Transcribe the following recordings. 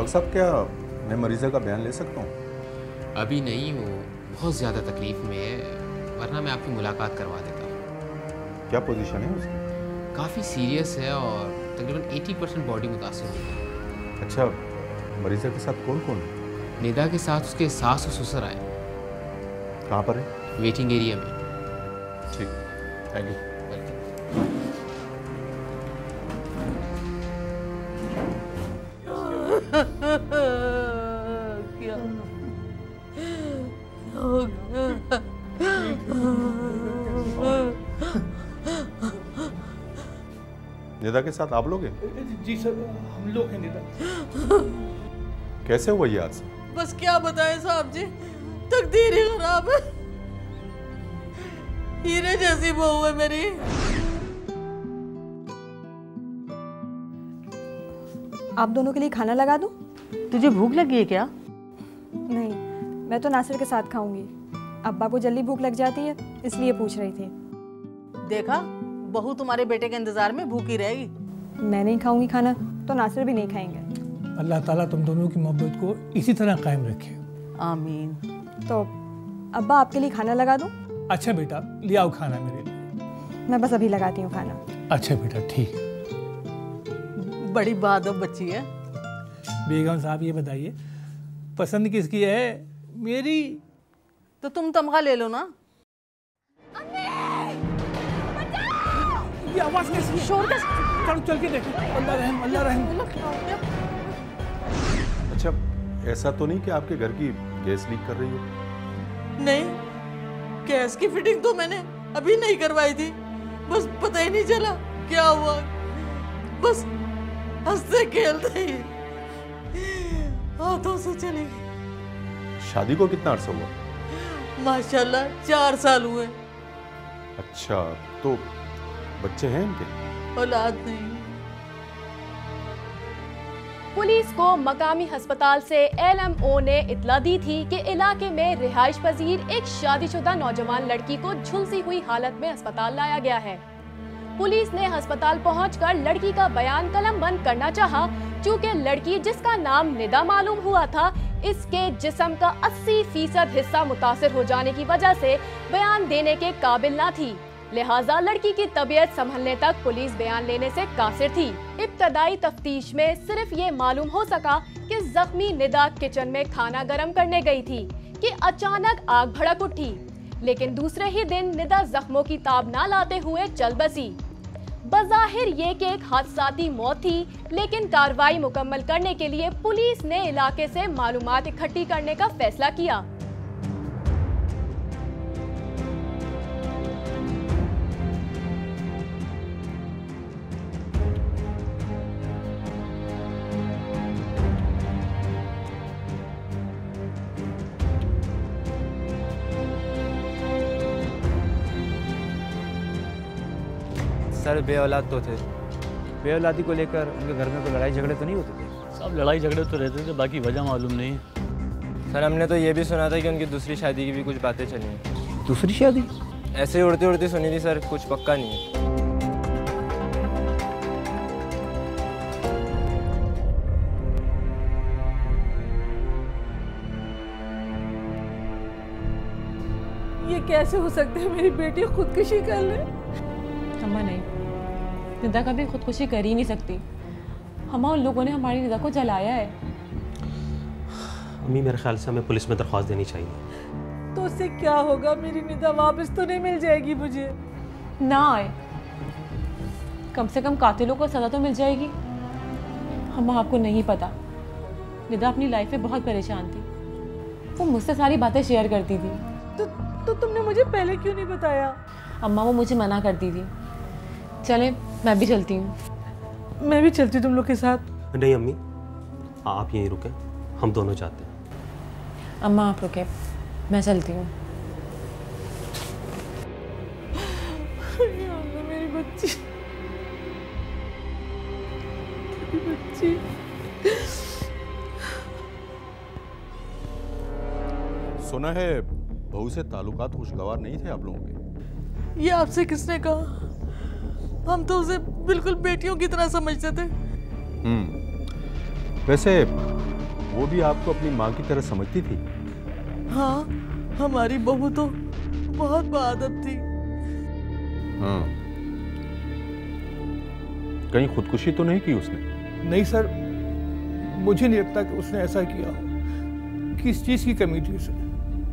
Doctor साहब, क्या मैं मरीज़ा का बयान ले सकता हूँ? अभी नहीं, वो बहुत ज़्यादा तकलीफ़ में है, वरना मैं आपकी मुलाकात करवा देता। क्या पोजीशन है उसकी? काफ़ी सीरियस है और तकरीबन 80% बॉडी मुतासर हुई है। अच्छा, मरीज़ा के साथ कौन कौन है? निदा के साथ उसके सास और ससुर आए। कहाँ पर है? वेटिंग एरिया में। ठीक, थैंक यू। क्या निदा के साथ आप लोग हैं? जी सर, हम लोग हैं निदा। कैसे हुआ ये हादसा? बस क्या बताएं साहब जी, तकदीर ही खराब है। हीरे जैसी बहू है मेरी। आप दोनों के लिए खाना लगा दूं? तुझे भूख लगी है क्या? नहीं, मैं तो नासिर के साथ खाऊंगी। अब्बा को जल्दी भूख लग जाती है, इसलिए पूछ रही थी। देखा, बहू तुम्हारे बेटे के इंतजार में भूखी रहेगी। मैं नहीं खाऊंगी खाना तो नासिर भी नहीं खाएंगे। अल्लाह ताला तुम दोनों की मोहब्बत को इसी तरह कायम रखे। आमीन। तो अब्बा आपके लिए खाना लगा दूं? अच्छा बेटा, ले आओ खाना मेरे लिए। मैं बस अभी लगाती हूँ खाना। अच्छा बेटा, ठीक। बड़ी बादब बच्ची है। बेगम साहब ये बताइए, पसंद किसकी है? मेरी। तो तुम तमगा ले लो ना। ये आवाज कैसी है? शोर कैसे? चलो चल के देखो। अल्लाह रहम, अल्लाह रहम। अच्छा, ऐसा तो नहीं कि आपके घर की गैस लीक कर रही हो? नहीं, गैस की फिटिंग तो मैंने अभी नहीं करवाई थी, बस पता ही नहीं चला क्या हुआ। बस हंसते खेलते ही हाथों से चली गई। शादी को कितना अर्सा हुआ? माशाल्लाह 4 साल हुए। अच्छा, तो बच्चे हैं इनके? औलाद नहीं। पुलिस को मकामी अस्पताल से LMO ने इत्तला दी थी कि इलाके में रिहाइश पजीर एक शादीशुदा नौजवान लड़की को झुलसी हुई हालत में अस्पताल लाया गया है। पुलिस ने अस्पताल पहुंचकर लड़की का बयान कलमबंद करना चाहा, चूँकि लड़की जिसका नाम निदा मालूम हुआ था, इसके जिस्म का 80% हिस्सा मुतासिर हो जाने की वजह से बयान देने के काबिल न थी। लिहाजा लड़की की तबीयत संभलने तक पुलिस बयान लेने से कासिर थी। इब्तदाई तफ्तीश में सिर्फ ये मालूम हो सका कि जख्मी निदा किचन में खाना गर्म करने गई थी कि अचानक आग भड़क उठी, लेकिन दूसरे ही दिन निदा जख्मों की ताब ना लाते हुए चल बसी। बज़ाहिर ये कि एक हादसाती मौत थी, लेकिन कार्रवाई मुकम्मल करने के लिए पुलिस ने इलाके से मालूमात इकट्ठी करने का फैसला किया। सर बे औलाद तो थे, बे औलादी को लेकर उनके घर में कोई लड़ाई झगड़े तो नहीं होते थे? सब लड़ाई झगड़े तो रहते थे, बाकी वजह मालूम नहीं। सर हमने तो ये भी सुना था कि उनकी दूसरी शादी की भी कुछ बातें चली हैं। दूसरी शादी? ऐसे ही उड़ती उड़ती सुनी थी सर, कुछ पक्का नहीं है। ये कैसे हो सकता है? मेरी बेटी खुदकुशी कर ले? अम्मा नहीं, निदा कभी खुदकुशी कर ही नहीं सकती। हम उन लोगों ने हमारी निदा को जलाया है। अम्मी मेरे ख्याल से हमें पुलिस में दरख्वास्त देनी चाहिए। तो उससे क्या होगा? मेरी निदा वापस तो नहीं मिल जाएगी मुझे? ना आए, कम से कम कातिलों को सजा तो मिल जाएगी। हम आपको नहीं पता, निदा अपनी लाइफ में बहुत परेशान थी। वो मुझसे सारी बातें शेयर करती थी। तो तुमने मुझे पहले क्यों नहीं बताया? अम्मा वो मुझे मना करती थी। चले, मैं भी चलती हूँ। मैं भी चलती हूँ तुम लोग के साथ। नहीं अम्मी, आप यहीं रुके, हम दोनों जाते हैं। अम्मा आप रुके, मैं चलती हूँ। मेरी बच्ची, मेरी बच्ची। सुना है बहू से ताल्लुकात खुशगवार नहीं थे आप लोगों के? ये आपसे किसने कहा? हम तो उसे बिल्कुल बेटियों की तरह समझते थे। वैसे वो भी आपको अपनी माँ की तरह समझती थी? हाँ, हमारी बहू तो बहुत बहादुर थी। हाँ, कहीं खुदकुशी तो नहीं की उसने? नहीं सर, मुझे नहीं लगता कि उसने ऐसा किया हो। किस चीज की कमी थी उसे?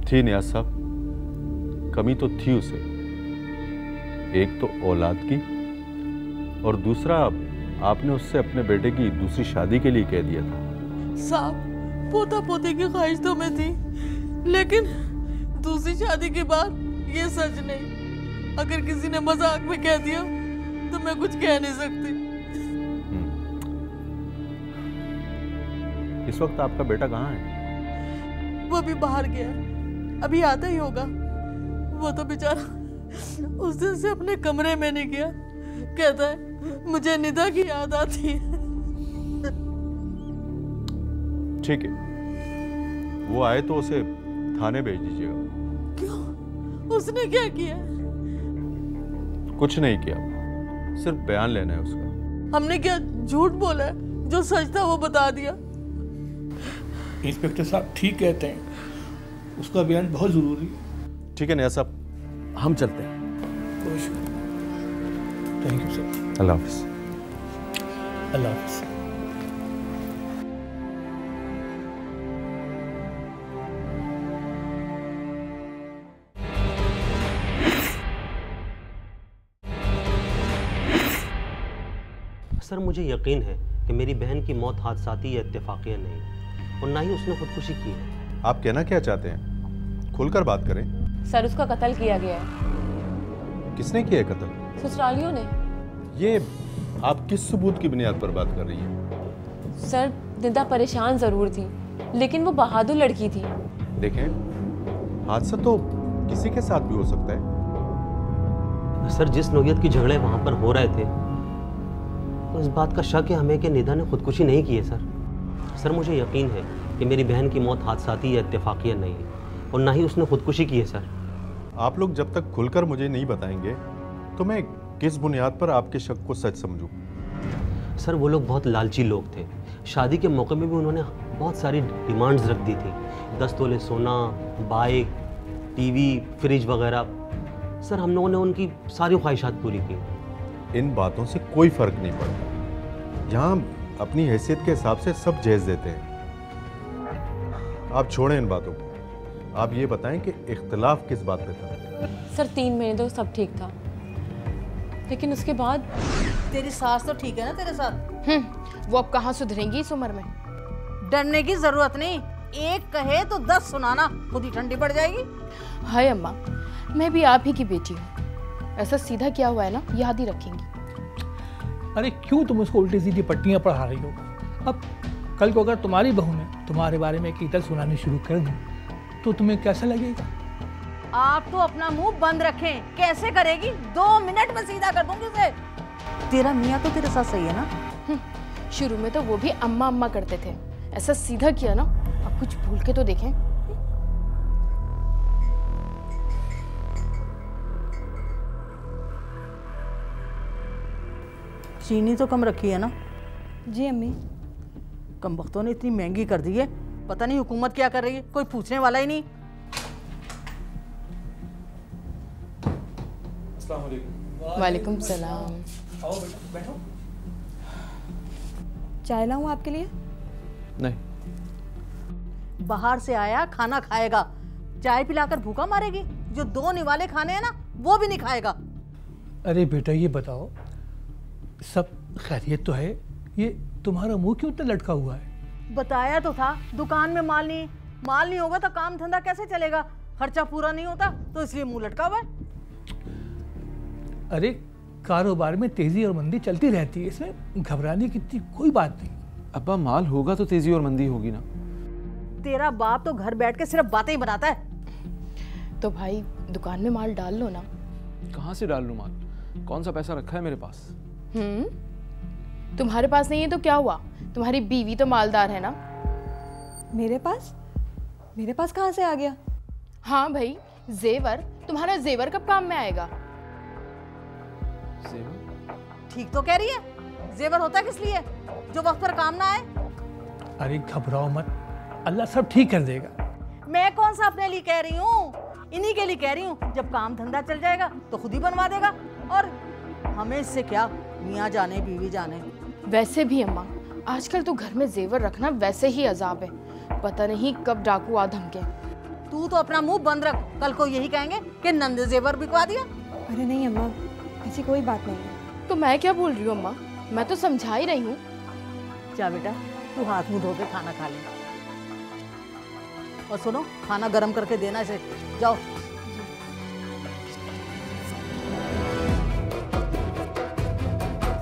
थी नियाज साहब, कमी तो थी उसे। एक तो औलाद की, और दूसरा आपने उससे अपने बेटे की दूसरी शादी के लिए कह दिया था। साहब, पोता पोती की ख्वाहिश तो मैं थी, लेकिन दूसरी शादी के बाद ये सच नहीं। अगर किसी ने मजाक में कह दिया तो मैं कुछ कह नहीं सकती। इस वक्त आपका बेटा कहाँ है? वो अभी बाहर गया, अभी आता ही होगा। वो तो बेचारा उस दिन से अपने कमरे में नहीं गया, कहता है मुझे निदा की याद आती है। ठीक है, वो आए तो उसे थाने भेज दीजिएगा। क्यों? उसने क्या किया? कुछ नहीं किया, सिर्फ बयान लेना है उसका। हमने क्या झूठ बोला है? जो सच था वो बता दिया। इंस्पेक्टर साहब ठीक कहते हैं, उसका बयान बहुत जरूरी है। ठीक है नियाज साहब, हम चलते हैं। Thank you sir. Allah Hafiz. Allah Hafiz. Sir मुझे यकीन है कि मेरी बहन की मौत हादसाती या इत्तेफाकिया नहीं, और ना ही उसने खुदकुशी की है। आप कहना क्या चाहते हैं? खुलकर बात करें। सर उसका कत्ल किया गया है। किसने किया है कत्ल? ससुरालियों ने। ये आप किस सबूत की बुनियाद पर बात कर रही हैं? सर निदा परेशान जरूर थी, लेकिन वो बहादुर लड़की थी। देखें, हादसा तो किसी के साथ भी हो सकता है। सर जिस नोयत के झगड़े वहां पर हो रहे थे, तो इस बात का शक है हमें कि निदा ने खुदकुशी नहीं की है। सर मुझे यकीन है कि मेरी बहन की मौत हादसाती या इत्तेफाकिया नहीं है, और ना ही उसने खुदकुशी की है। सर आप लोग जब तक खुलकर मुझे नहीं बताएंगे तो मैं किस बुनियाद पर आपके शक को सच समझूं? सर वो लोग बहुत लालची लोग थे। शादी के मौके में भी उन्होंने बहुत सारी डिमांड्स रख दी थी, 10 तोले सोना, बाइक, टीवी, फ्रिज वगैरह। सर हम लोगों ने उनकी सारी ख्वाहिशात पूरी की। इन बातों से कोई फर्क नहीं पड़ता। यहाँ अपनी हैसियत के हिसाब से सब जायज देते हैं। आप छोड़ें इन बातों को, आप ये बताएं कि इख्तिलाफ किस बात पे था? सर 3 महीने तो सब ठीक था, लेकिन उसके बाद। तेरी सास तो ठीक है ना तेरे साथ? वो अब कहाँ सुधरेंगी इस उम्र में? डरने की जरूरत नहीं, एक कहे तो 10 सुनाना, खुद ही ठंडी पड़ जाएगी। हाय अम्मा, मैं भी आप ही की बेटी हूँ। ऐसा सीधा क्या हुआ है ना, याद ही रखेंगी। अरे क्यों तुम उसको उल्टी सीधी पट्टियां पढ़ा रही हो? अब कल को अगर तुम्हारी बहू ने तुम्हारे बारे में कीतल सुनानी शुरू कर दी तो तुम्हें कैसा लगेगा? आप तो अपना मुंह बंद रखें। कैसे करेगी? 2 मिनट में सीधा कर दूंगी उसे। तेरा मियाँ तो तेरे साथ सही है ना? शुरू में तो वो भी अम्मा अम्मा करते थे, ऐसा सीधा किया ना, अब कुछ भूल के तो देखें। चीनी तो कम रखी है ना? जी अम्मी। कम वक्तों ने इतनी महंगी कर दी है, पता नहीं हुकूमत क्या कर रही है, कोई पूछने वाला ही नहीं। अस्सलाम वालेकुम। वालेकुम सलाम। आओ बेटा, बैठो। चाय लाऊं आपके लिए? नहीं। बाहर से आया खाना खाएगा, चाय पिलाकर भूखा मारेगी? जो 2 निवाले खाने हैं ना, वो भी नहीं खाएगा। अरे बेटा ये बताओ, सब खैरियत तो है? ये तुम्हारा मुंह क्यों इतना लटका हुआ है? बताया तो था, दुकान में माल नहीं होगा तो काम धंधा कैसे चलेगा? खर्चा पूरा नहीं होता तो इसलिए मुंह लटका हुआ है। अरे कारोबार में तेजी और मंदी चलती रहती है, इसमें घबराने की कोई बात नहीं। अब्बा माल होगा तो तेजी और मंदी होगी ना। तेरा बाप तो घर बैठ के सिर्फ बातें ही बनाता है। तो भाई दुकान में माल डाल लो ना। कहाँ से डाल लूँ माल? कौन सा पैसा रखा है मेरे पास? तुम्हारे पास नहीं है तो क्या हुआ? तुम्हारी बीवी तो मालदार है ना। मेरे पास कहाँ से आ गया? हाँ भाई, जेवर, तुम्हारा जेवर कब काम में आएगा? ठीक तो कह रही है, जेवर होता किस लिए? जो वक्त पर काम ना आए। अरे घबराओ मत, अल्लाह सब ठीक कर देगा। मैं कौन सा अपने लिए कह रही हूँ, इन्हीं के लिए कह रही हूँ। जब काम धंधा चल जाएगा तो खुद ही बनवा देगा, और हमें इससे क्या, मियाँ जाने बीवी जाने। वैसे भी अम्मा, आजकल तो घर में जेवर रखना वैसे ही अजाब है, पता नहीं कब डाकू आ धमके। तू तो अपना मुंह बंद रख, कल को यही कहेंगे कि नंद जेवर बिकवा दिया। अरे नहीं अम्मा, ऐसी कोई बात नहीं है। तो मैं क्या बोल रही हूँ अम्मा, मैं तो समझा ही रही हूँ। जा बेटा, तू हाथ मुंह धो के खाना खा ले, और सुनो खाना गरम करके देना इसे। जाओ।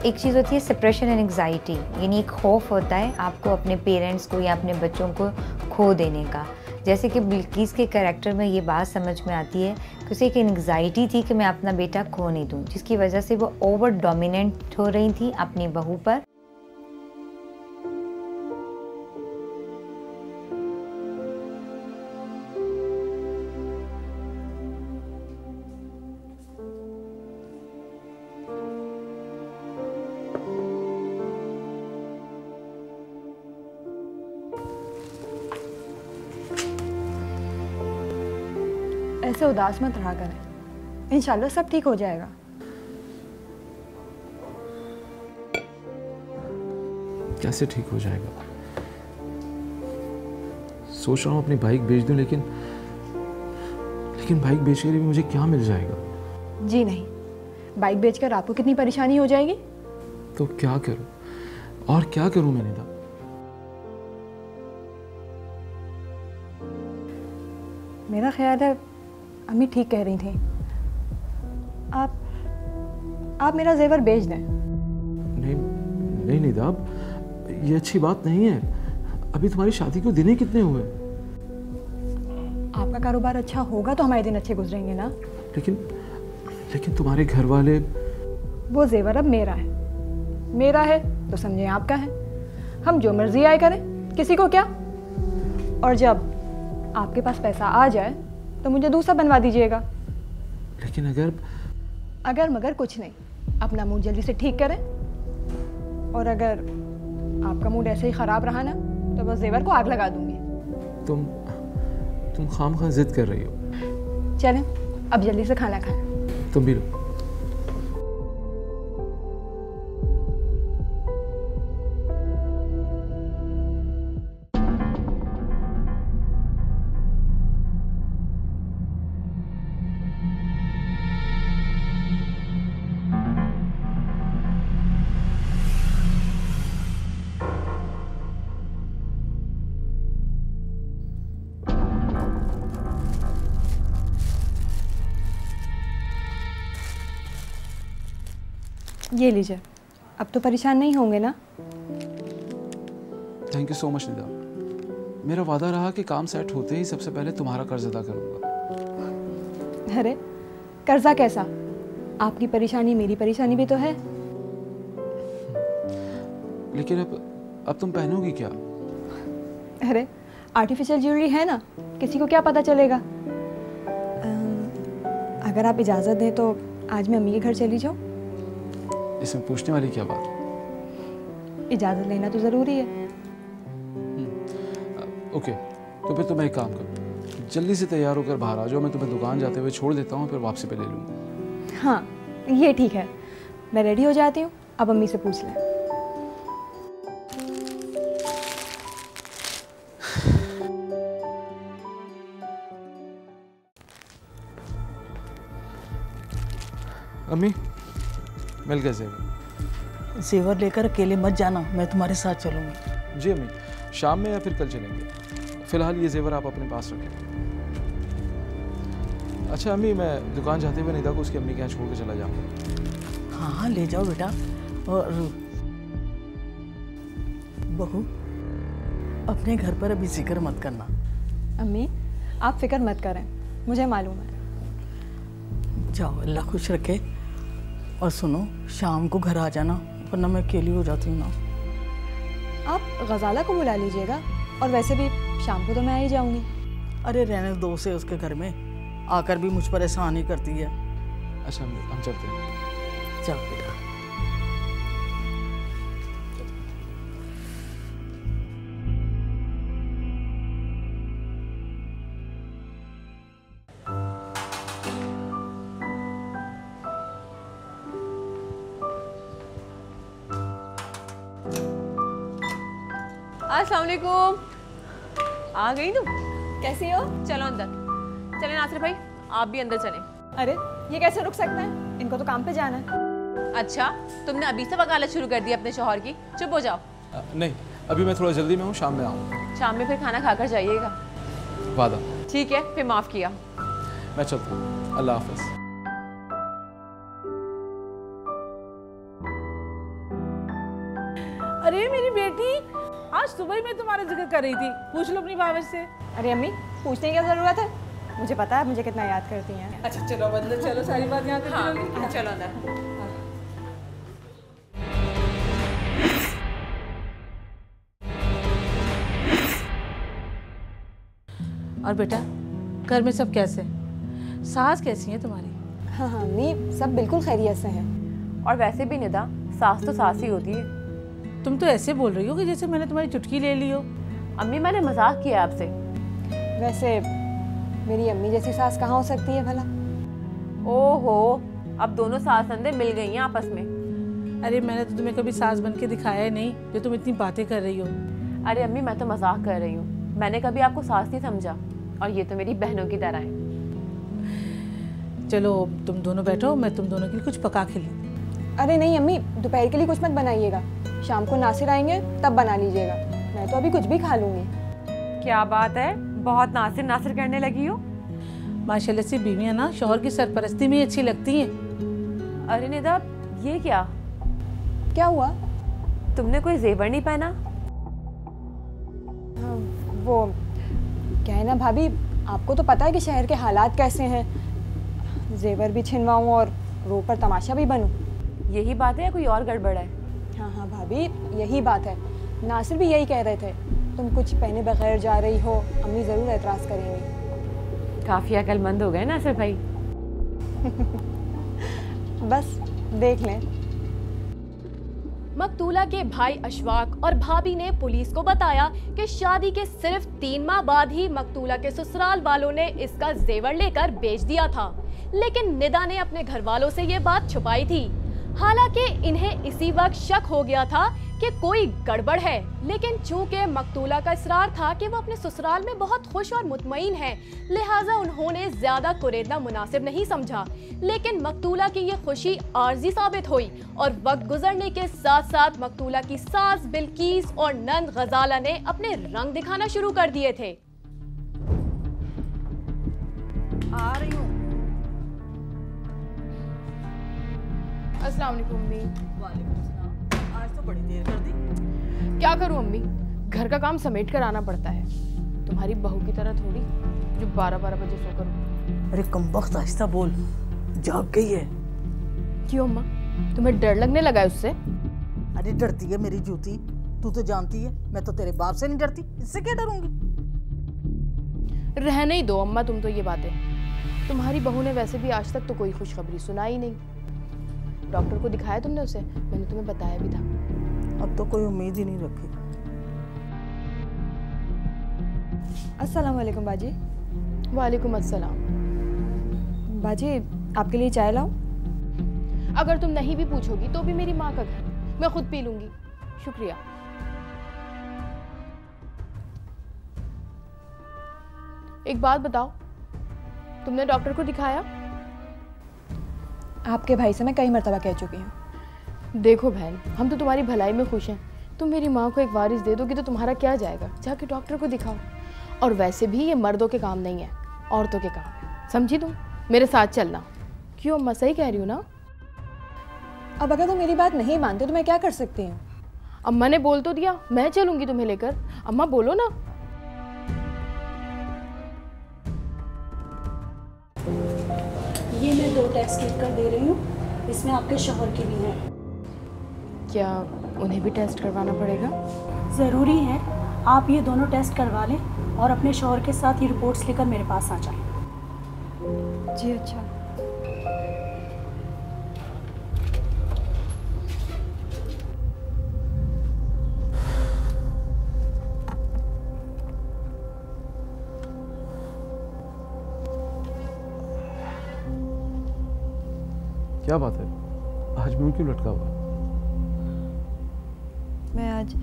एक चीज़ होती है सेपरेशन एंड एंग्जाइटी, यानी एक खौफ होता है आपको अपने पेरेंट्स को या अपने बच्चों को खो देने का। जैसे कि बिल्किस के कैरेक्टर में ये बात समझ में आती है कि उसे एक एंग्जाइटी थी कि मैं अपना बेटा खो नहीं दूँ, जिसकी वजह से वो ओवर डोमिनेंट हो रही थी अपनी बहू पर। ऐसे उदास मत रहा करें, इंशाल्लाह सब ठीक हो जाएगा। कैसे ठीक हो जाएगा? सोच रहा हूँ अपनी बाइक बेच दूं, लेकिन बाइक बेच कर भी मुझे क्या मिल जाएगा? जी नहीं, बाइक बेचकर आपको कितनी परेशानी हो जाएगी। तो क्या करूं, और क्या करूं मैं निदा? मेरा ख्याल है अम्मी ठीक कह रही थी, आप मेरा जेवर बेच दें। नहीं निदा, ये अच्छी बात नहीं है। अभी तुम्हारी शादी को दिन ही कितने हुए? आपका कारोबार अच्छा होगा तो हमारे दिन अच्छे गुजरेंगे ना। लेकिन तुम्हारे घर वाले। वो जेवर अब मेरा है तो समझे आपका है। हम जो मर्जी आए करें, किसी को क्या। और जब आपके पास पैसा आ जाए तो मुझे दूसरा बनवा दीजिएगा। लेकिन अगर मगर कुछ नहीं, अपना मूड जल्दी से ठीक करें। और अगर आपका मूड ऐसे ही खराब रहा ना तो बस जेवर को आग लगा दूंगी। तुम खामखा जिद कर रही हो। चलें अब जल्दी से खाना खाएं। तुम भी लो। ये लीजिए, अब तो परेशान नहीं होंगे ना। Thank you so much Nida. मेरा वादा रहा कि काम सेट होते ही सबसे पहले तुम्हारा कर्ज अदा करूंगा। अरे कर्जा कैसा, आपकी परेशानी मेरी परेशानी भी तो है। लेकिन अब तुम पहनोगी क्या? अरे आर्टिफिशियल ज्वेलरी है ना, किसी को क्या पता चलेगा। अगर आप इजाज़त दें तो आज मैं अम्मी के घर चली जाऊँ। इसमें पूछने वाली क्या बात? इजाज़त लेना तो ज़रूरी है। ओके, तो फिर तुम एक काम करो, जल्दी से तैयार होकर बाहर आ जाओ। मैं तुम्हें दुकान जाते हुए छोड़ देता हूँ, फिर वापसी पे ले लूँगा। हाँ ये ठीक है, मैं रेडी हो जाती हूँ। अब अम्मी से पूछ लें। अम्मी, मिल गए जेवर। जेवर लेकर अकेले मत जाना, मैं तुम्हारे साथ चलूंगी। जी अम्मी, शाम में या फिर कल चलेंगे। फिलहाल ये जेवर आप अपने पास रखें। अच्छा अम्मी, मैं दुकान जाते हुए निदा को उसकी अम्मी के यहाँ छोड़ के चला जाऊँगा। हाँ ले जाओ बेटा। और बहू, अपने घर पर अभी जिक्र मत करना। अम्मी आप फिक्र मत करें, मुझे मालूम है। जाओ, अल्लाह खुश रखे। और सुनो, शाम को घर आ जाना, वरना मैं अकेली हो जाती हूँ ना। आप गजाला को बुला लीजिएगा, और वैसे भी शाम को तो मैं आ ही जाऊंगी। अरे रहने दो से उसके घर में, आकर भी मुझ पर एहसान ही करती है। अच्छा हम चलते हैं। चल बेटा। अस्सलाम वालेकुम। आ गई तुम? कैसी हो? चलो अंदर। चले नासिर भाई, आप भी अंदर चलें। अरे ये कैसे रुक सकते हैं? इनको तो काम पे जाना है। अच्छा, तुमने अभी से वकालत शुरू कर दी अपने शौहर की? चुप हो जाओ। नहीं, अभी मैं थोड़ा जल्दी में हूँ, शाम में आऊँ। शाम में फिर खाना खाकर जाइएगा। वादा। ठीक है, फिर माफ़ किया। मैं चलता हूँ, अल्लाह हाफ़िज़। अरे मेरी बेटी, आज सुबह ही मैं तुम्हारा जिक्र कर रही थी, पूछ लो अपनी भाभी से। अरे अम्मी, पूछने की क्या ज़रूरत है? मुझे पता है मुझे कितना याद करती हैं। अच्छा चलो अंदर चलो, सारी बात यहाँ करती रहोगी। हाँ, चलो अंदर। और बेटा, घर में सब कैसे? सास कैसी है तुम्हारी? हाँ हाँ अम्मी, सब बिल्कुल खैरियत से हैं। और वैसे भी निदा, सास तो सास ही होती है। तुम तो ऐसे बोल रही हो कि जैसे मैंने तुम्हारी चुटकी ले ली हो। अम्मी, मैंने मजाक किया आपसे। वैसे मेरी अम्मी जैसी सास कहाँ हो सकती है भला? ओहो, अब दोनों सास नंदे मिल गई हैं आपस में। अरे मैंने तो तुम्हें कभी सास बन के दिखाया ही नहीं, जो तुम इतनी बातें कर रही हो। अरे अम्मी, मैं तो मजाक कर रही हूँ। मैंने कभी आपको सास नहीं समझा, और ये तो मेरी बहनों की तरह है। चलो तुम दोनों बैठो, मैं तुम दोनों के लिए कुछ पका के ली। अरे नहीं अम्मी, दोपहर के लिए कुछ मत बनाइएगा, शाम को नासिर आएंगे तब बना लीजिएगा। मैं तो अभी कुछ भी खा लूँगी। क्या बात है, बहुत नासिर नासिर करने लगी हो। माशाल्लाह से बीवियाँ ना शौहर की सरपरस्ती में अच्छी लगती हैं। अरे निदा, ये क्या? क्या हुआ? तुमने कोई जेवर नहीं पहना? वो क्या है ना भाभी, आपको तो पता है कि शहर के हालात कैसे हैं। जेवर भी छिनवाऊँ और रो पर तमाशा भी बनूँ। यही बात है या कोई और गड़बड़ है? हाँ हाँ भाभी, यही बात है। नासिर भी यही कह रहे थे, तुम कुछ पहने बगैर जा रही हो, अम्मी ज़रूर एतराज़ करेंगी। काफ़ी अकलमंद हो गए नासिर भाई। बस देख लें। मकतूला के भाई अशफाक और भाभी ने पुलिस को बताया कि शादी के सिर्फ 3 माह बाद ही मकतूला के ससुराल वालों ने इसका जेवर लेकर बेच दिया था, लेकिन निदा ने अपने घर वालों से ये बात छुपाई थी। हालांकि इन्हें इसी वक्त शक हो गया था कि कोई गड़बड़ है, लेकिन चूंकि मकतूला का इसरार था कि वो अपने ससुराल में बहुत खुश और मुतमईन है, लिहाजा उन्होंने ज्यादा कुरेदना मुनासिब नहीं समझा। लेकिन मकतूला की ये खुशी आर्जी साबित हुई और वक्त गुजरने के साथ साथ मकतूला की सास बिल्कीस और नंद गजाला ने अपने रंग दिखाना शुरू कर दिए थे। आ रही हूँ। अस्सलाम वालेकुम अम्मी। वालेकुम सलाम। आज तो बड़ी देर कर दी। क्या करूँ अम्मी, घर का काम समेट कर आना पड़ता है। तुम्हारी बहू की तरह थोड़ी जो 12-12 बजे सोकर। अरे कमबख्त, आहिस्ता बोल, जाग गई है। क्यों अम्मा, तुम्हें डर लगने लगा है उससे? अरे डरती है मेरी जूती, तू तो जानती है मैं तो तेरे बाप से नहीं डरती, इससे क्या डरूंगी। रहने ही दो अम्मा तुम तो ये बातें। तुम्हारी बहू ने वैसे भी आज तक तो कोई खुशखबरी सुनाई नहीं। डॉक्टर को दिखाया तुमने उसे? मैंने तुम्हें बताया भी था। अब तो कोई उम्मीद ही नहीं रखी। अस्सलाम वालेकुम बाजी। वालेकुम अस्सलाम। बाजी, आपके लिए चाय लाऊं? अगर तुम नहीं भी पूछोगी तो भी मेरी माँ का घर, मैं खुद पी लूंगी। शुक्रिया। एक बात बताओ, तुमने डॉक्टर को दिखाया? आपके भाई से मैं कई मरतबा कह चुकी हूँ। देखो बहन, हम तो तुम्हारी भलाई में खुश हैं। तुम मेरी माँ को एक वारिस दे दोगी तो तुम्हारा क्या जाएगा, जाके डॉक्टर को दिखाओ। और वैसे भी ये मर्दों के काम नहीं है, औरतों के काम है, समझी तुम? मेरे साथ चलना। क्यों अम्मा, सही कह रही हूँ ना? अब अगर तुम मेरी बात नहीं मानते तो मैं क्या कर सकती हूँ? अम्मा ने बोल तो दिया, मैं चलूंगी तुम्हें लेकर। अम्मा बोलो ना। ये मैं 2 टेस्ट लिख कर दे रही हूँ, इसमें आपके शौहर के भी हैं। क्या उन्हें भी टेस्ट करवाना पड़ेगा? ज़रूरी है, आप ये दोनों टेस्ट करवा लें और अपने शौहर के साथ ये रिपोर्ट्स लेकर मेरे पास आ जाएं। जी अच्छा। क्या बात है, आज मुंह क्यों लटका हुआ? मैं आज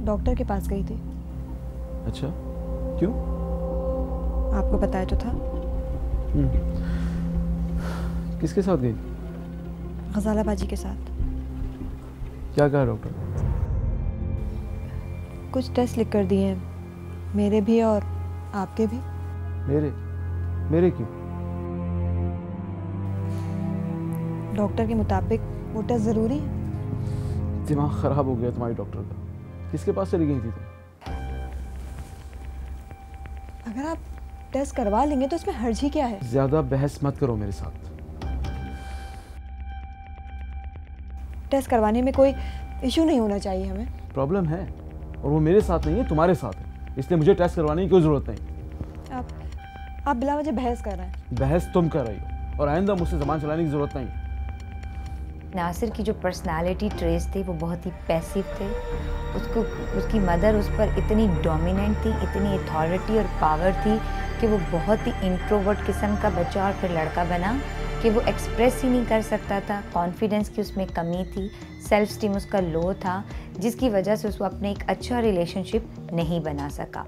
डॉक्टर के पास गई थी। अच्छा, क्यों? आपको बताया तो था। किसके साथ गई? गजाला बाजी के साथ। क्या कहा डॉक्टर? कुछ टेस्ट लिख कर दिए हैं, मेरे भी और आपके भी। मेरे क्यों? डॉक्टर के मुताबिक वो टेस्ट ज़रूरी है। दिमाग खराब हो गया तुम्हारी डॉक्टर का। किसके पास चली गई थी तुम? अगर आप टेस्ट करवा लेंगे तो इसमें हर्ज ही क्या है? ज्यादा बहस मत करो मेरे साथ। टेस्ट करवाने में कोई इशू नहीं होना चाहिए हमें। प्रॉब्लम है और वो मेरे साथ नहीं है, तुम्हारे साथ है, इसलिए मुझे टेस्ट करवाने की कोई जरूरत नहीं। आप बिला वजह बहस कर रहे हैं। बहस तुम कर रही हो और आइंदा मुझसे ज़बान चलाने की जरूरत नहीं। नासिर की जो पर्सनालिटी ट्रेस थे वो बहुत ही पैसिव थे। उसकी मदर उस पर इतनी डोमिनेंट थी, इतनी अथॉरिटी और पावर थी कि वो बहुत ही इंट्रोवर्ट किस्म का बच्चा और फिर लड़का बना कि वो एक्सप्रेस ही नहीं कर सकता था। कॉन्फिडेंस की उसमें कमी थी, सेल्फ स्टीम उसका लो था, जिसकी वजह से उसको अपने एक अच्छा रिलेशनशिप नहीं बना सका।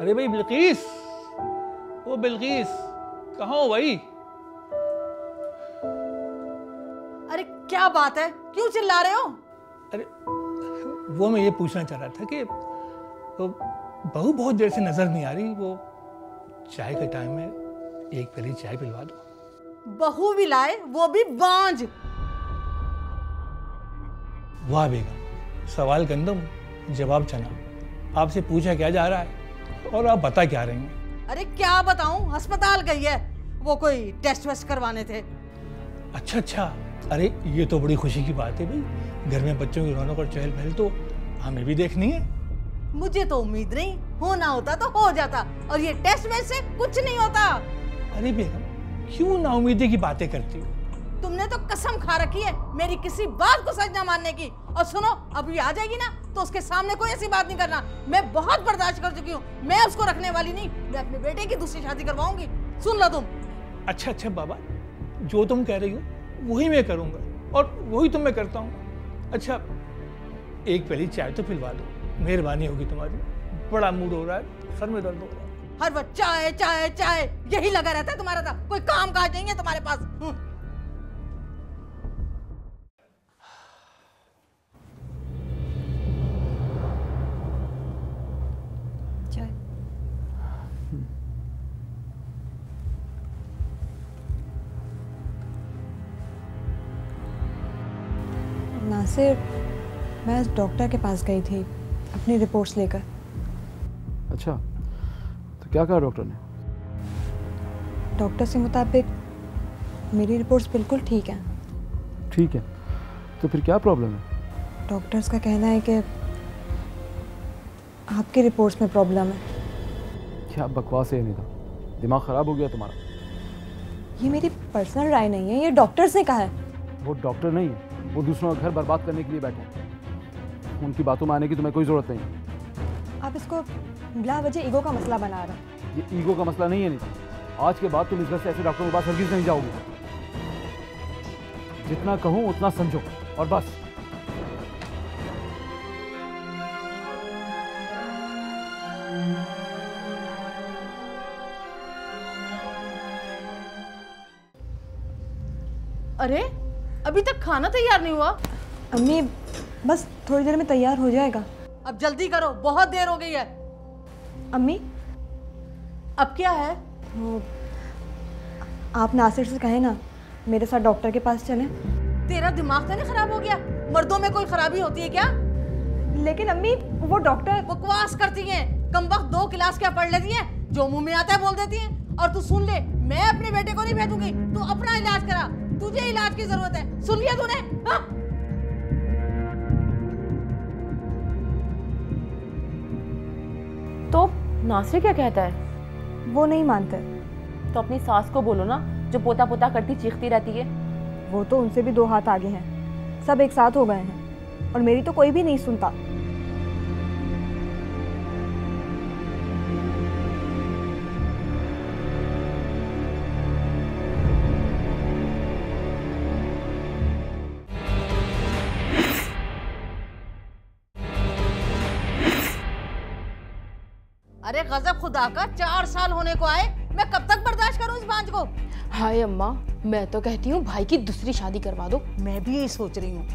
अरे भाई बिल्किस, वो बिल्किस कहाँ हो भाई? अरे क्या बात है, क्यों चिल्ला रहे हो? अरे वो मैं ये पूछना चाह रहा था कि तो बहू बहुत देर से नजर नहीं आ रही, वो चाय के टाइम में एक प्याली चाय पिलवा दो। बहू भी लाए, वो भी बांझ। वाह बेगम, सवाल गंदम जवाब चना। आपसे पूछा क्या जा रहा है और आप बता क्या रही हैं? अरे क्या बताऊं, अस्पताल गई है, वो कोई टेस्ट वेस्ट करवाने थे। अच्छा, अरे ये तो बड़ी खुशी की बात है भाई। घर में बच्चों की रौनक और चहल पहल तो हमें भी देखनी है। मुझे तो उम्मीद नहीं, होना होता तो हो जाता, और ये टेस्ट वेस्ट से कुछ नहीं होता। अरे बेगम, क्यों नाउमीदी की बातें करती हो? तुमने तो कसम खा रखी है मेरी किसी बात को सच न मानने की। और सुनो, अभी आ जाएगी ना तो उसके सामने कोई ऐसी बात नहीं करना। मैं बहुत बर्दाश्त कर चुकी हूँ, मैं उसको रखने वाली नहीं। मैं अपने बेटे की दूसरी शादी करवाऊंगी, सुन लो तुम। अच्छा बाबा, जो तुम कह रही हो वही मैं करूँगा और वही तुम मैं करता हूँ। अच्छा, एक प्याली चाय तो पिलवा दो, मेहरबानी होगी तुम्हारी। बड़ा मूड हो रहा है, सर में दर्द हो रहा है। हर वक्त चाय चाय चाय यही लगा रहता है तुम्हारा। था कोई काम काज नहीं है तुम्हारे पास। चाय। नासिर, मैं डॉक्टर के पास गई थी अपनी रिपोर्ट्स लेकर। अच्छा, तो क्या कहा डॉक्टर ने? डॉक्टर के मुताबिक मेरी रिपोर्ट्स बिल्कुल ठीक हैं। ठीक है, तो फिर क्या प्रॉब्लम है? डॉक्टर्स का कहना है कि आपकी रिपोर्ट्स में प्रॉब्लम है। क्या बकवास है निदा, दिमाग खराब हो गया तुम्हारा? ये मेरी पर्सनल राय नहीं है, ये डॉक्टर्स ने कहा है। वो डॉक्टर नहीं है, वो दूसरों का घर बर्बाद करने के लिए बैठे हैं। उनकी बातों में आने की तुम्हें कोई जरूरत नहीं। आप इसको बिला वजह ईगो का मसला बना रहे हैं। ये ईगो का मसला नहीं है निदा। आज के बाद तुम इस घर से ऐसे डॉक्टर के पास हरगिज़ नहीं जाओगे। जितना कहूँ उतना समझो और बस। अरे अभी तक खाना तैयार नहीं हुआ? अम्मी, बस थोड़ी देर में तैयार हो जाएगा। अब जल्दी करो, बहुत देर हो गई है। अम्मी, अब क्या है? वो आप नासिर से कहें ना मेरे साथ डॉक्टर के पास चलें। तेरा दिमाग तो नहीं खराब हो गया? मर्दों में कोई खराबी होती है क्या? लेकिन अम्मी, वो डॉक्टर बकवास करती हैं। कमबख्त 2 क्लास क्या पढ़ लेती हैं, जो मुंह में आता है बोल देती हैं। और तू सुन ले, मैं अपने बेटे को नहीं भेजूंगी, तू अपना इलाज करा। तुझे इलाज की जरूरत है, सुन लिया तूने? हाँ? तो नासिर क्या कहता है? वो नहीं मानते। तो अपनी सास को बोलो ना, जो पोता पोता करती चीखती रहती है। वो तो उनसे भी 2 हाथ आगे हैं, सब एक साथ हो गए हैं और मेरी तो कोई भी नहीं सुनता। अरे गजब खुदा का, 4 साल होने को आए, मैं कब तक बर्दाश्त करूं इस बांझ को? हाय अम्मा, मैं तो कहती हूँ भाई की दूसरी शादी करवा दो। मैं भी यही सोच रही हूँ,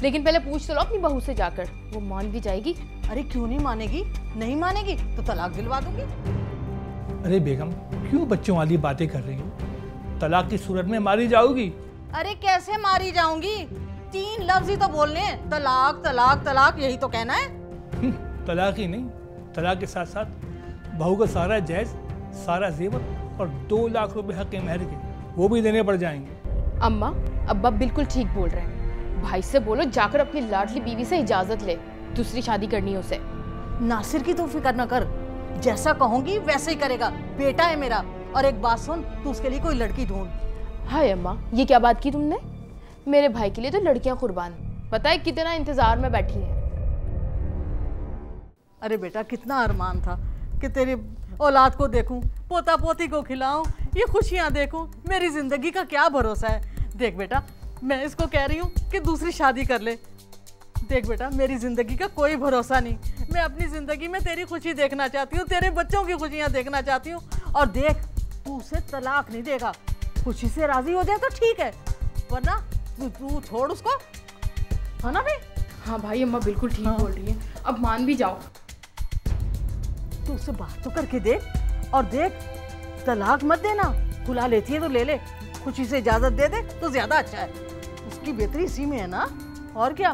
लेकिन पहले पूछ तो लो अपनी बहू से जाकर, वो मान भी जाएगी। अरे क्यों नहीं मानेगी? नहीं मानेगी तो तलाक दिलवा दूंगी। अरे बेगम, क्यों बच्चों वाली बातें कर रही हो? तलाक की सूरत में मारी जाओगी। अरे कैसे मारी जाऊंगी? 3 लफ्ज ही तो बोलने हैं, तलाक तलाक तलाक, यही तो कहना है। तलाक ही नहीं, तलाक के साथ साथ बहू का सारा जहेज, सारा जेवर और 2 लाख रुपए हक के महर के, वो भी देने पड़ जाएंगे। अम्मा, अब्बा बिल्कुल ठीक बोल रहे हैं। भाई से बोलो जाकर अपनी लाडली बीवी से इजाजत ले, दूसरी शादी करनी है उसे। नासिर की तो फिक्र न कर, जैसा कहूंगी वैसे ही करेगा, बेटा है मेरा। और एक बात सुन, तू उसके लिए कोई लड़की ढूंढ। हाय अम्मा, ये क्या बात की तुमने? मेरे भाई के लिए तो लड़कियां कुर्बान, पता है कितना इंतजार में बैठी हैं। अरे बेटा, कितना अरमान था कि तेरी औलाद को देखूं, पोता पोती को खिलाऊं, ये खुशियां देखूं। मेरी जिंदगी का क्या भरोसा है? देख बेटा, मैं इसको कह रही हूँ कि दूसरी शादी कर ले। देख बेटा, मेरी जिंदगी का कोई भरोसा नहीं। मैं अपनी जिंदगी में तेरी खुशी देखना चाहती हूँ, तेरे बच्चों की खुशियाँ देखना चाहती हूँ। और देख, तू उसे तलाक नहीं देगा, खुशी से राजी हो जाए तो ठीक है, वरना तू छोड़ उसको, है ना भाई? हाँ भाई, अम्मा बिल्कुल ठीक बोल रही है, अब मान भी जाओ। तू उससे बात तो करके देख, और देख तलाक मत देना, बुला लेती है तो ले ले, खुशी से इजाजत दे दे तो ज्यादा अच्छा है। उसकी बेहतरी इसी में है ना, और क्या?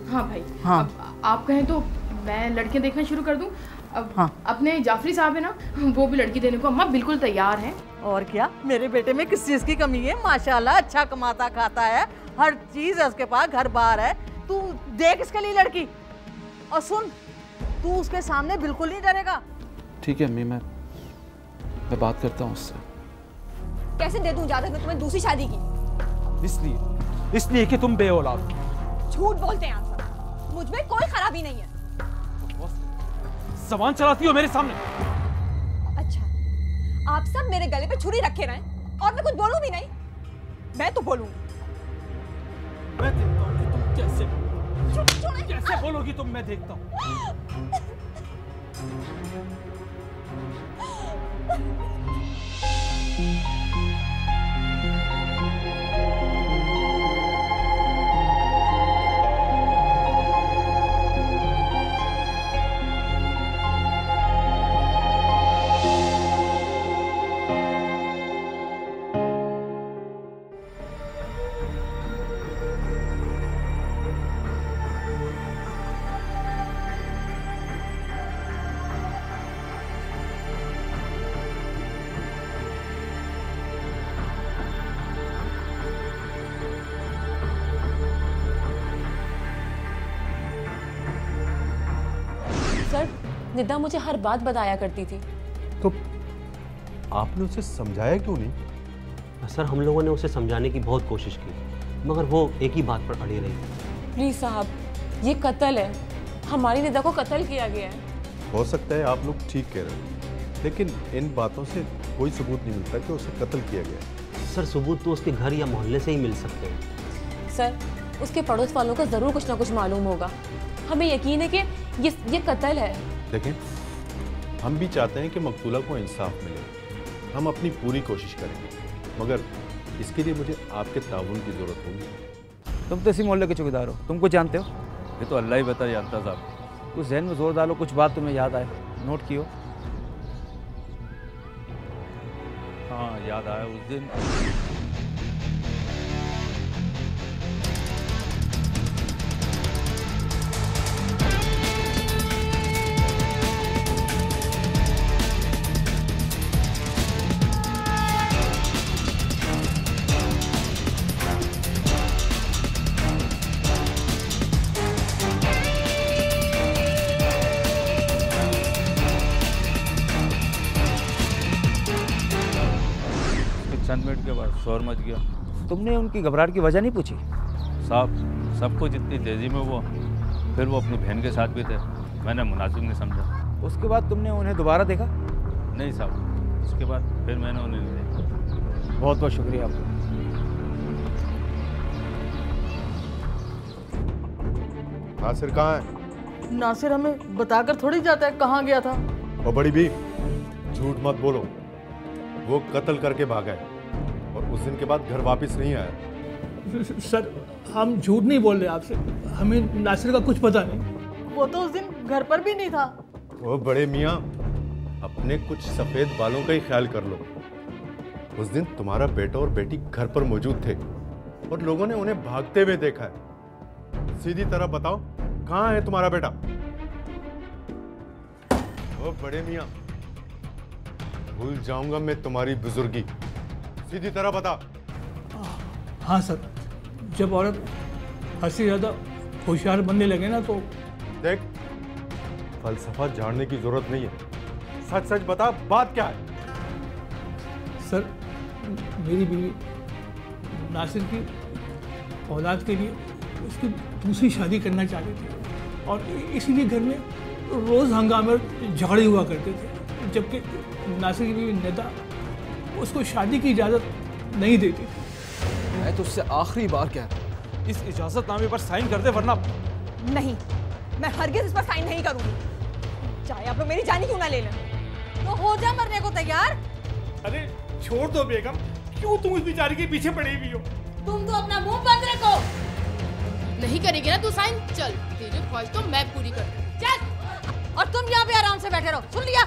हाँ भाई, हाँ। अब आप कहें तो मैं लड़कियां देखना शुरू कर दूं। अब हाँ। अपने जाफरी साहब है ना, वो भी लड़की देने को अम्मा बिल्कुल तैयार हैं। और क्या, मेरे बेटे में किस चीज की कमी है? माशाल्लाह, अच्छा कमाता खाता है, हर चीज है उसके पास, घर बार है। तू देख इसके लिए लड़की, और सुन, तू उसके सामने बिल्कुल नहीं डरेगा। ठीक है अम्मी, मैं बात करता हूँ उससे। कैसे दे दूं इजाजत में तुम्हें दूसरी शादी की? इसलिए कि तुम बेऔलाद हो। झूठ बोलते हैं आप सब, मुझ में कोई खराबी नहीं है। जबान चलाती हो मेरे सामने। अच्छा, आप सब मेरे गले पे छुरी रखे रहें और मैं कुछ बोलूं भी नहीं? मैं तो बोलूंगी। मैं देखता हूँ कि तुम कैसे बोलोगी तुम, मैं देखता हूँ। सर, निदा मुझे हर बात बताया करती थी। तो आपने उसे समझाया क्यों नहीं? सर, हम लोगों ने उसे समझाने की बहुत कोशिश की, मगर वो एक ही बात पर अड़ी रही। प्लीज साहब, ये कत्ल है, हमारी निदा को कत्ल किया गया है। हो सकता है आप लोग ठीक कह रहे हो, लेकिन इन बातों से कोई सबूत नहीं मिलता कि उसे कत्ल किया गया। सर, सबूत तो उसके घर या मोहल्ले से ही मिल सकते हैं। सर, उसके पड़ोस वालों को जरूर कुछ ना कुछ मालूम होगा। हमें यकीन है कि ये कत्ल है। देखें, हम भी चाहते हैं कि मकतूला को इंसाफ मिले, हम अपनी पूरी कोशिश करेंगे, मगर इसके लिए मुझे आपके ताउन की ज़रूरत होगी। तुम तो इसी मोहल्ले के चौकीदार हो, तुम कुछ जानते हो? ये तो अल्लाह ही बता जानता साहब। कुछ जहन में जोर डालो, कुछ बात तुम्हें याद आए, नोट कियो। हाँ, याद आया उस दिन चंद मिनट के बाद शोर मच गया। तुमने उनकी घबराहट की वजह नहीं पूछी? साहब, सब कुछ इतनी तेज़ी में हुआ, फिर वो अपनी बहन के साथ भी थे, मैंने मुनासिब नहीं समझा। उसके बाद तुमने उन्हें दोबारा देखा? नहीं साहब, उसके बाद फिर मैंने उन्हें नहीं देखा। बहुत बहुत शुक्रिया आपका। नासिर कहाँ है? नासिर हमें बताकर थोड़ी जाता है कहाँ गया था। और बड़ी भी, झूठ मत बोलो, वो कत्ल करके भागा है और उस दिन के बाद घर वापस नहीं आया। सर हम झूठ नहीं बोल रहे आपसे, हमें नासिर का कुछ पता नहीं। वो तो उस दिन घर पर भी नहीं था। ओ बड़े मियाँ, अपने कुछ सफेद बालों का ही ख्याल कर लो। उस दिन तुम्हारा बेटा और बेटी घर पर मौजूद थे और लोगों ने उन्हें भागते हुए देखा है। सीधी तरह बताओ, कहाँ है तुम्हारा बेटा? ओ बड़े मियाँ, भूल जाऊंगा मैं तुम्हारी बुजुर्गी। सीधी तरह बता। हाँ सर, जब औरत हद से ज़्यादा होशियार बनने लगे ना तो। देख, फलसफा जानने की जरूरत नहीं है, सच सच बता, बात क्या है? सर मेरी बीवी नासिर की औलाद के लिए उसकी दूसरी शादी करना चाहती थी और इसीलिए घर में रोज़ हंगामे झगड़े हुआ करते थे, जबकि नासिर की बीवी निदा उसको शादी की इजाज़त नहीं देती थी। मैं तो उससे आखिरी बार कह रहा हूं, इस इजाजतनामे पर साइन कर दे, वरना नहीं, मैं हरगिज इस पर साइन नहीं करूंगी, चाहे आप लोग मेरी जान क्यों ना ले लें। तो हो जा मरने को तैयार। अरे छोड़ दो बेगम, क्यों तुम उस बेचारी के पीछे पड़ी हुई हो? तुम तो अपना मुंह बंद रखो। नहीं करेगी ना तू साइन? चल, तेरी ख्वाहिश तो मैं पूरी कर दूं। चल, और तुम यहाँ पे आराम से बैठे रहो। सुन लिया?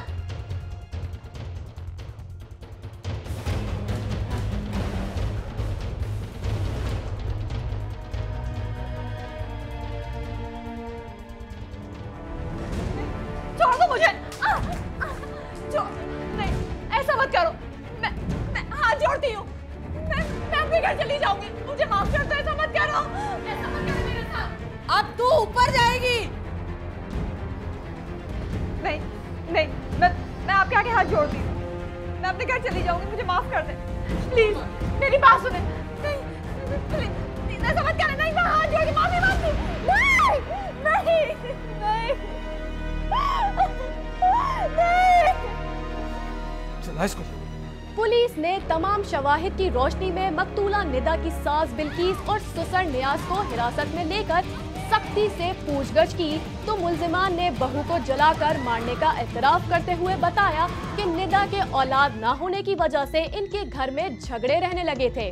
छोड़ दो मुझे। छोड़, नहीं, ऐसा मत करो। मैं हाथ जोड़ती हूँ। मैं अपने घर चली जाऊंगी, मुझे माफ कर दो। ऐसा मत करो, ऐसा मत करो मेरे साथ। अब तू ऊपर जाएगी। नहीं नहीं, मैं आपके आगे हाथ जोड़ती हूँ। मैं अपने घर चली जाऊंगी, मुझे माफ कर दे प्लीज। मेरी बात सुने। नहीं प्लीज, ऐसा मत करना। नहीं, मैं हाथ जोड़ के माफी मांगती हूँ। नहीं नहीं नहीं नहीं। चला इसको। पुलिस ने तमाम शवाहिद की रोशनी में मकतूला निदा की सास बिल्किस और ससुर नियाज को हिरासत में लेकर सख्ती से पूछगछ की तो मुल्जिमान ने बहू को जलाकर मारने का एतराफ करते हुए बताया कि निदा के औलाद ना होने की वजह से इनके घर में झगड़े रहने लगे थे।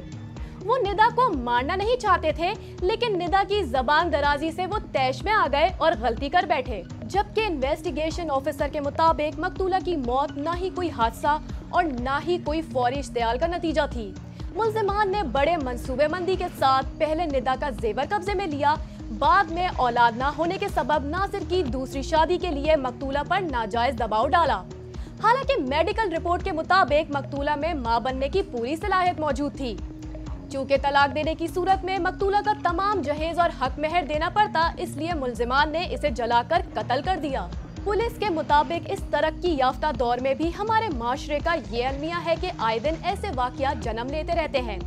वो निदा को मारना नहीं चाहते थे, लेकिन निदा की जबान दराजी से वो तैश में आ गए और गलती कर बैठे। जबकि इन्वेस्टिगेशन ऑफिसर के मुताबिक मकतूला की मौत ना ही कोई हादसा और ना ही कोई फौरी इश्तियाल का नतीजा थी। मुल्जिमान ने बड़े मंसूबेबंदी के साथ पहले निदा का जेवर कब्जे में लिया, बाद में औलाद ना होने के सबब नासिर की दूसरी शादी के लिए मकतूला पर नाजायज दबाव डाला। हालांकि मेडिकल रिपोर्ट के मुताबिक मकतूला में मां बनने की पूरी सलाहियत मौजूद थी। चूंकि तलाक देने की सूरत में मकतूला का तमाम जहेज और हक मेहर देना पड़ता, इसलिए मुल्जिमान ने इसे जलाकर कत्ल कर दिया। पुलिस के मुताबिक इस तरक्की याफ्ता दौर में भी हमारे माशरे का ये अलमिया है कि आए दिन ऐसे वाक़यात जन्म लेते रहते हैं,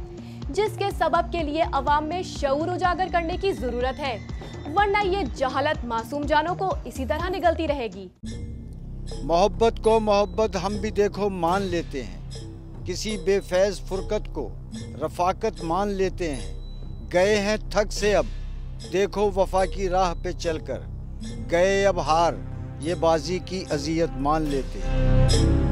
जिसके सबब के लिए अवाम में शऊर उजागर करने की जरूरत है, वरना ये जहालत मासूम जानों को इसी तरह निगलती रहेगी। मोहब्बत को मोहब्बत हम भी देखो मान लेते हैं, किसी बेफैज फुरकत को रफाकत मान लेते हैं। गए हैं थक से अब देखो वफा की राह पे चलकर, गए अब हार ये बाजी की अजियत मान लेते हैं।